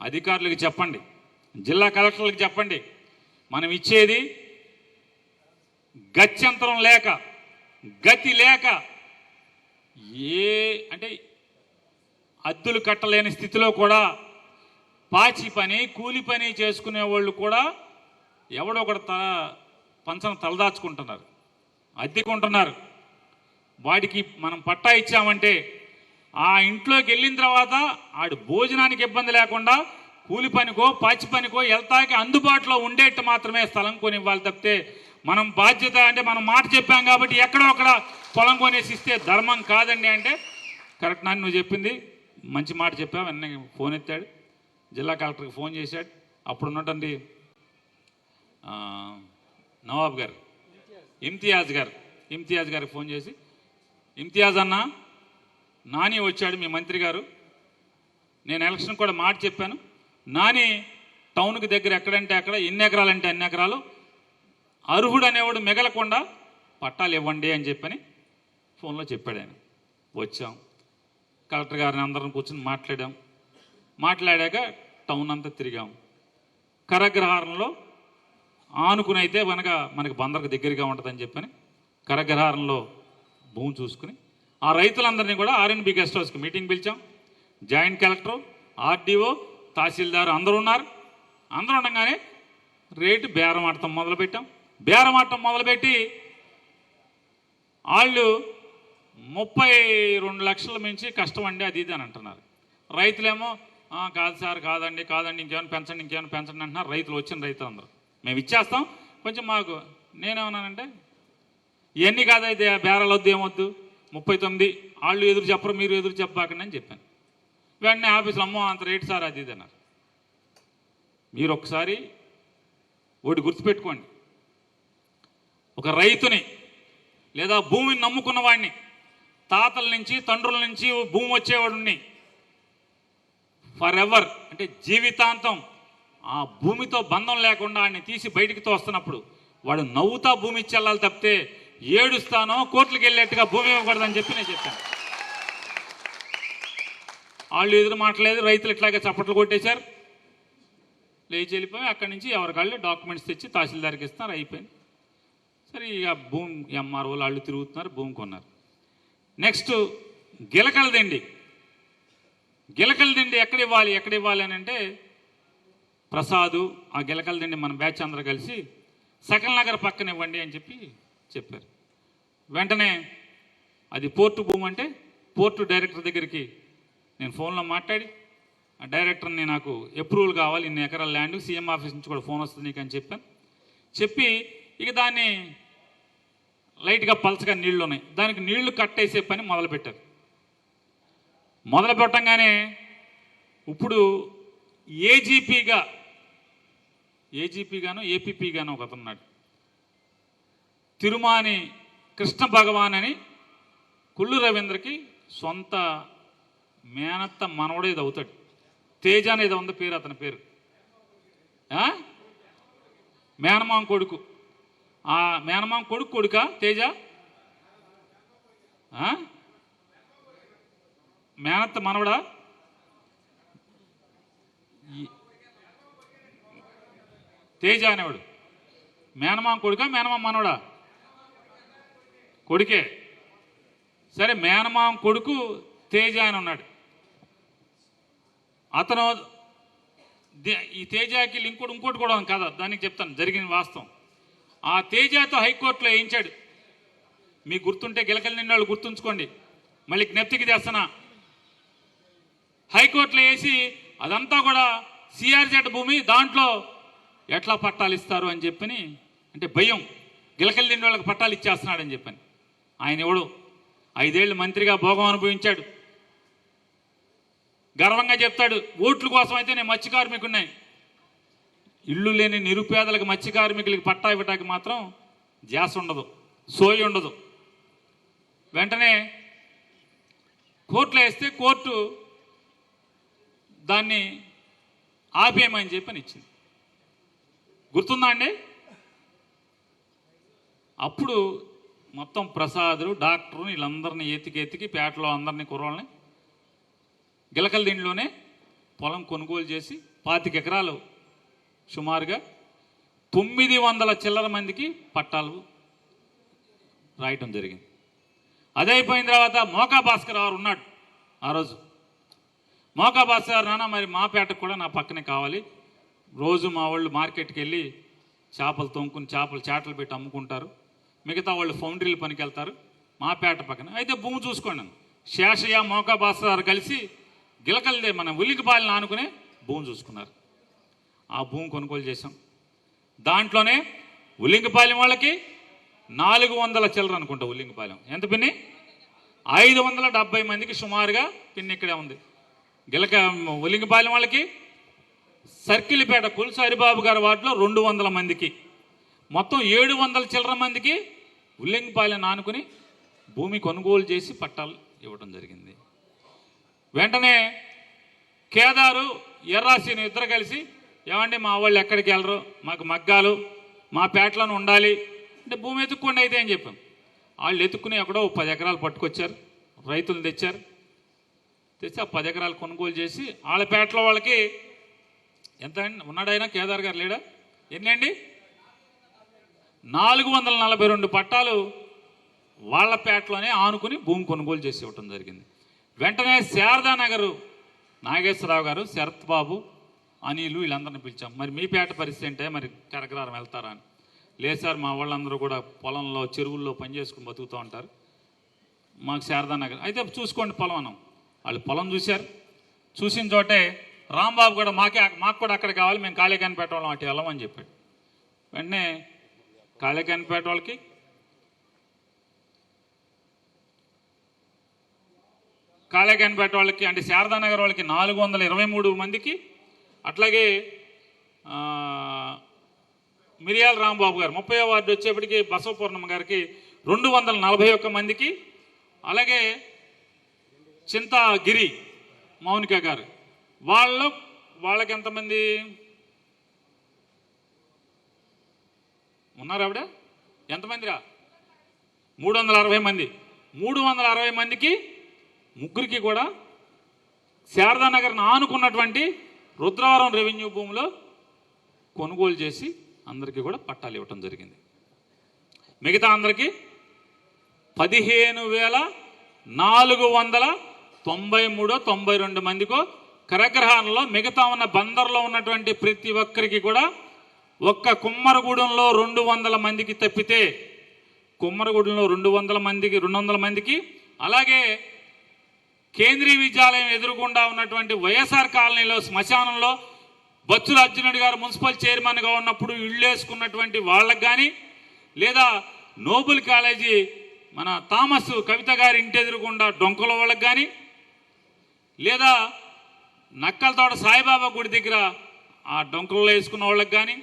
అధికారులకు చెప్పండి, జిల్లా కలెక్టర్లకు చెప్పండి. మనం ఇచ్చేది గత్యంతరం లేక, గతి లేక, అంటే అద్దులు కట్టలేని స్థితిలో కూడా పాచి పని, కూలి పని చేసుకునే వాళ్ళు కూడా ఎవడో ఒకటి పంచన తలదాచుకుంటున్నారు, అద్దెకుంటున్నారు. వాడికి మనం పట్టా ఇచ్చామంటే ఆ ఇంట్లోకి వెళ్ళిన తర్వాత ఆడు భోజనానికి ఇబ్బంది లేకుండా కూలి పనికో పాచి పనికో వెళ్తాకి అందుబాటులో ఉండేట్టు మాత్రమే స్థలం కొని ఇవ్వాలి తప్పితే మనం బాధ్యత అంటే మనం మాట చెప్పాం కాబట్టి ఎక్కడో అక్కడ పొలం కొనేసి ఇస్తే ధర్మం కాదండి అంటే కరెక్ట్. నాన్న నువ్వు చెప్పింది మంచి మాట చెప్పావు. వెన్న ఫోన్ ఎత్తాడు, జిల్లా కలెక్టర్కి ఫోన్ చేశాడు. అప్పుడు ఉన్నటువంటి నవాబ్ గారు, ఇమ్తియాజ్ గారికి ఫోన్ చేసి, ఇమ్తియాజ్ అన్న, నాని వచ్చాడు మీ మంత్రి గారు, నేను ఎలక్షన్ కూడా మాట చెప్పాను, నాని టౌన్కి దగ్గర ఎక్కడంటే అక్కడ ఎన్ని ఎకరాలంటే అన్ని ఎకరాలు అర్హుడు అనేవాడు మిగలకుండా పట్టాలు ఇవ్వండి అని చెప్పని ఫోన్లో చెప్పాడు ఆయన. వచ్చాం, కలెక్టర్ గారిని అందరం కూర్చొని మాట్లాడాక టౌన్ అంతా తిరిగాం. కరగ్రహారంలో ఆనుకునైతే మనకి బందరకు దగ్గరగా ఉంటుందని చెప్పని కరగ్రహారంలో భూమి చూసుకుని ఆ రైతులందరినీ కూడా ఆర్ఎన్బి గెస్ట్ హౌస్కి మీటింగ్ పిలిచాం. జాయింట్ కలెక్టర్, ఆర్డీఓ, తహసీల్దార్ అందరూ ఉన్నారు. అందరూ ఉండగానే రేటు బేరమాడటం మొదలుపెట్టాం. బేరమాడటం మొదలుపెట్టి వాళ్ళు 32 లక్షల మించి కష్టం అండి అది ఇది అని అంటున్నారు. రైతులేమో కాదు సార్, కాదండి ఇంకేమైనా పెంచండి అంటున్నారు. వచ్చిన రైతులు అందరూ మేము ఇచ్చేస్తాం, కొంచెం మాకు. నేనేమన్నానంటే ఇవన్నీ కాదైతే బేరాలు వద్దు, ఏమొద్దు, 39 వాళ్ళు ఎదురు చెప్పరు, మీరు ఎదురు చెప్పాకండి అని చెప్పాను. వెంటనే ఆఫీసులో అమ్మో అంత రేటు సార్ అది ఇది అన్నారు. మీరు ఒకసారి ఒకటి గుర్తుపెట్టుకోండి, ఒక రైతుని లేదా భూమిని నమ్ముకున్న వాడిని, తాతల నుంచి తండ్రుల నుంచి భూమి వచ్చేవాడిని ఫర్ ఎవర్ అంటే జీవితాంతం ఆ భూమితో బంధం లేకుండా వాడిని తీసి బయటికి తోస్తున్నప్పుడు వాడు నవ్వుతా భూమి ఇచ్చి వెళ్ళాలి తప్పితే ఏడుస్తానో కోర్టులకు వెళ్ళేట్టుగా భూమి ఇవ్వకూడదని చెప్పి నేను చెప్పాను. వాళ్ళు ఎదురు మాట్లాడలేదు, రైతులు ఇట్లాగే చప్పట్లు కొట్టేశారు, లేచి వెళ్ళిపోయి అక్కడి నుంచి ఎవరికాళ్ళు డాక్యుమెంట్స్ తెచ్చి తహసీల్దార్కి ఇస్తున్నారు, అయిపోయింది. సరే ఇక భూమి ఎంఆర్ఓలు వాళ్ళు తిరుగుతున్నారు, భూమి కొన్నారు. నెక్స్ట్ గిలకల దిండి ఎక్కడ ఇవ్వాలి అని అంటే ప్రసాదు ఆ గిలకల దిండి మన బ్యాచ్ అందరూ కలిసి సకల్ నగర్ పక్కన ఇవ్వండి అని చెప్పారు. వెంటనే అది పోర్టు భూమి అంటే పోర్టు డైరెక్టర్ దగ్గరికి నేను ఫోన్లో మాట్లాడి ఆ డైరెక్టర్ని నాకు అప్రూవల్ కావాలి, ఇన్ని ఎకరాల ల్యాండ్, సీఎం ఆఫీస్ నుంచి కూడా ఫోన్ వస్తుంది నీకు అని చెప్పి ఇక దాన్ని లైట్గా పలచగా నీళ్లు ఉన్నాయి, దానికి నీళ్లు కట్టేసే పని మొదలుపెట్టారు. మొదలు పెట్టంగానే ఇప్పుడు ఏజీపీగాను ఏపీపీగాను ఒక అతన్నాడు, తిరుమాని కృష్ణ భగవాన్ అని కుళ్ళు రవీంద్రకి సొంత మేనత్త మనవడు ఇది అవుతాడు. తేజ అనేది ఉంది పేరు, అతని పేరు. మేనమామ కొడుకు, ఆ మేనమామ కొడుకా తేజ? మేనత్త మనవడా? తేజ అనేవాడు మేనమామ కొడుకా మేనమామ మనవడా? కొడుకే. సరే మేనమామ కొడుకు తేజ అని ఉన్నాడు. అతను ఈ తేజకి ఇంకోటి కూడా కాదా, దానికి చెప్తాను జరిగిన వాస్తవం. ఆ తేజతో హైకోర్టులో వేయించాడు. మీకు గుర్తుంటే గిలకల నిండి వాళ్ళు గుర్తుంచుకోండి, మళ్ళీ జ్ఞప్తికి తెస్తానా. హైకోర్టులో వేసి అదంతా కూడా సిఆర్జెడ్ భూమి, దాంట్లో ఎట్లా పట్టాలు ఇస్తారు అని చెప్పని అంటే భయం, గిలకల నిండి వాళ్ళకి పట్టాలు ఇచ్చేస్తున్నాడని చెప్పని. ఆయన ఎవడు 5 ఏళ్ళు మంత్రిగా భోగం అనుభవించాడు, గర్వంగా చెప్తాడు ఓట్ల కోసం అయితే నేను మత్స్య కార్మికుడిని. ఇల్లు లేని నిరుపేదలకు మత్స్య కార్మికులకి పట్టా ఇవ్వటానికి మాత్రం ధ్యాస ఉండదు, సోయి ఉండదు. వెంటనే కోర్టులో వేస్తే కోర్టు దాన్ని ఆపేయమని చెప్పని ఇచ్చింది. గుర్తుందా అండి? అప్పుడు మొత్తం ప్రసాదులు, డాక్టరు వీళ్ళందరినీ ఎతికి పేటలో అందరినీ కుర్రోళ్ళని గిలకల దీంట్లోనే పొలం కొనుగోలు చేసి 25 ఎకరాలు సుమారుగా 900 చిల్లర మందికి పట్టాలు రాయటం జరిగింది. అదే అయిపోయిన తర్వాత మోకా భాస్కర్ గారు ఉన్నాడు ఆ రోజు. మోకా భాస్కర్ గారు, నాన్న మరి మా పేటకు కూడా నా పక్కనే కావాలి, రోజు మా వాళ్ళు మార్కెట్కి వెళ్ళి చేపలు తొంకుని చేటలు పెట్టి అమ్ముకుంటారు, మిగతా వాళ్ళు ఫౌండరీలు పనికి వెళ్తారు, మా పేట పక్కన అయితే భూమి చూసుకోండి. శేషయ్య మోకా భాస్కర్ గారు కలిసి గిలకల్దే మన ఉల్లికిపాలెం ఆనుకునే భూమి చూసుకున్నారు. ఆ భూమి కొనుగోలు చేశాం. దాంట్లోనే ఉల్లింగపాలెం వాళ్ళకి 400 చిల్లర అనుకుంటా. ఉల్లింగపాలెం ఎంత పిన్ని? 570 మందికి సుమారుగా పిన్ని ఇక్కడే ఉంది. ఉల్లింగపాలెం వాళ్ళకి సర్కిల్పేట కుల్సు హరిబాబు గారి వార్డులో 200 మందికి, మొత్తం 700 చిల్లర మందికి ఉల్లింగపాలెం ఆనుకుని భూమి కొనుగోలు చేసి పట్టాలు ఇవ్వడం జరిగింది. వెంటనే కేదారు ఎర్రాసీని ఇద్దరు కలిసి, ఏమండి మా వాళ్ళు ఎక్కడికి వెళ్ళరు, మాకు మగ్గాలు మా పేటలను ఉండాలి అంటే భూమి ఎత్తుక్కోండి అయితే అని చెప్పాం. వాళ్ళు ఎత్తుక్కుని ఎక్కడో 10 ఎకరాలు పట్టుకొచ్చారు, రైతులు తెచ్చి ఆ 10 ఎకరాలు కొనుగోలు చేసి వాళ్ళ పేటలో వాళ్ళకి ఎంత ఉన్నాడైనా కేదార్ గారు లేడా? ఎన్ని అండి? 442 పట్టాలు వాళ్ళ పేటలోనే ఆనుకుని భూమి కొనుగోలు చేసి ఇవ్వటం జరిగింది. వెంటనే శారదానగర్ నాగేశ్వరరావు గారు, శరత్ బాబు, అనిలు వీళ్ళందరినీ పిలిచాం. మరి మీ పేట పరిస్థితి అంటే మరి కనకరారం వెళ్తారా అని. లేదు సార్, మా వాళ్ళందరూ కూడా పొలంలో చెరువుల్లో పనిచేసుకుని బతుకుతూ ఉంటారు, మాకు శారదానగర్ అయితే చూసుకోండి పొలం అన్నాం. వాళ్ళు పొలం చూశారు. చూసిన చోటే రాంబాబు కూడా మాకు కూడా అక్కడ కావాలి, మేము కాళేకానిపేట వాళ్ళం అటు వెళ్ళమని చెప్పాడు. వెంటనే కాళేకానిపేట వాళ్ళకి అంటే శారదానగర్ వాళ్ళకి 423 మందికి, అట్లాగే మిరియాల రాంబాబు గారు 30వ వార్డు వచ్చేప్పటికి బసవపూర్ణమ్మ గారికి 241 మందికి, అలాగే చింతాగిరి మౌనిక గారు వాళ్ళకి ఎంతమంది ఉన్నారు? ఆవిడ ఎంతమందిరా? 360 మంది. 360 మందికి ముగ్గురికి కూడా శారదానగర్ను ఆనుకున్నటువంటి రుద్రవరం రెవెన్యూ భూమిలో కొనుగోలు చేసి అందరికీ కూడా పట్టాలు ఇవ్వటం జరిగింది. మిగతా అందరికీ 15,492 మందికో కరగ్రహాలలో, మిగతా ఉన్న బందర్లో ఉన్నటువంటి ప్రతి ఒక్కరికి కూడా ఒక్క కుమ్మరగూడెంలో 200 మందికి తప్పితే, కుమ్మరగూడెంలో 200 మందికి, అలాగే కేంద్రీయ విద్యాలయం ఎదురుగుండా ఉన్నటువంటి వైఎస్ఆర్ కాలనీలో శ్మశానంలో బొత్సుల అర్జునుడి గారు మున్సిపల్ చైర్మన్గా ఉన్నప్పుడు ఇళ్ళు వేసుకున్నటువంటి వాళ్ళకి కానీ, లేదా నోబుల్ కాలేజీ మన థామస్ కవిత గారి ఇంటి ఎదురుగుండా డొంకల వాళ్ళకి కానీ, లేదా నక్కలతోట సాయిబాబా గుడి దగ్గర ఆ డొంకల్లో వేసుకున్న వాళ్ళకి కానీ,